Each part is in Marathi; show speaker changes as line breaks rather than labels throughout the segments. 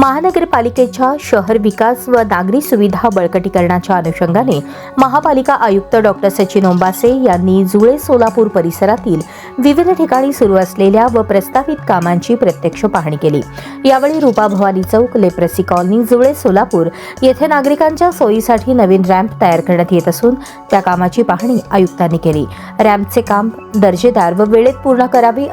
महानगरपालिकेच्या शहर विकास व नागरी सुविधा बळकटीकरणाच्या अनुषंगाने महापालिका आयुक्त डॉक्टर सचिन ओंबासे यांनी जुळे सोलापूर परिसरातील विविध ठिकाणी सुरू असलेल्या व प्रस्तावित कामांची प्रत्यक्ष पाहणी केली। यावेळी रूपा भवानी चौक, लेप्रसी कॉलनी, जुळे सोलापूर येथे नागरिकांच्या सोयीसाठी नवीन रॅम्प तयार करण्यात येत असून त्या कामाची पाहणी आयुक्तांनी केली। रॅम्पचे काम दर्जेदार व वेळेत पूर्ण करावे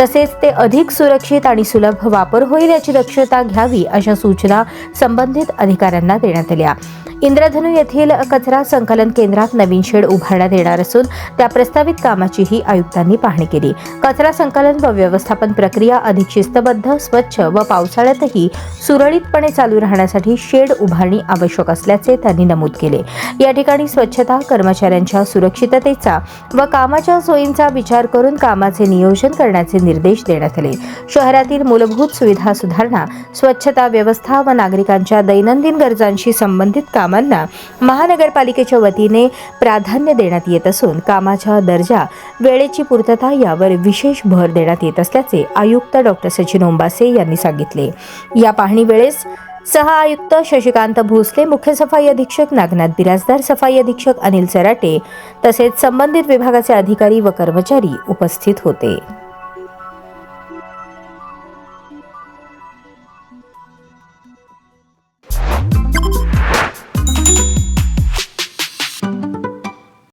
तसेच ते अधिक सुरक्षित आणि सुलभ वापर होईल याची दक्षता घ्यावी अशा सूचना संबंधित अधिकाऱ्यांना देण्यात आल्या। इंद्रधनु येथील कचरा संकलन केंद्रात नवीन शेड उभारण्यात येणार असून त्या प्रस्तावित कामाचीही आयुक्तांनी पाहणी केली। कचरा संकलन व व्यवस्थापन प्रक्रिया अधिक शिस्तबद्ध, स्वच्छ व पावसाळ्यातही सुरळीतपणे चालू राहण्यासाठी शेड उभारणी आवश्यक असल्याचे त्यांनी नमूद केले। या ठिकाणी स्वच्छता, कर्मचाऱ्यांच्या सुरक्षिततेचा व कामाच्या सोयींचा विचार करून कामाचे नियोजन करण्याचे निर्देश देण्यात आले। शहरातील मूलभूत सुविधा सुधारणा, स्वच्छता व्यवस्था व नागरिकांच्या दैनंदिन गरजांशी संबंधित कामांना महानगरपालिकेच्या वतीने प्राधान्य देण्यात येत असून कामाचा दर्जा, वेळेची पूर्तता यावर विशेष भर देण्यात येत असल्याचे आयुक्त डॉक्टर सचिन ओंबासे यांनी सांगितले। या पाहणी वेळेस सह आयुक्त शशिकांत भोसले, मुख्य सफाई अधीक्षक नागनाथ बिराजदार, सफाई अधीक्षक अनिल सराटे तसेच संबंधित विभागाचे अधिकारी व कर्मचारी उपस्थित होते।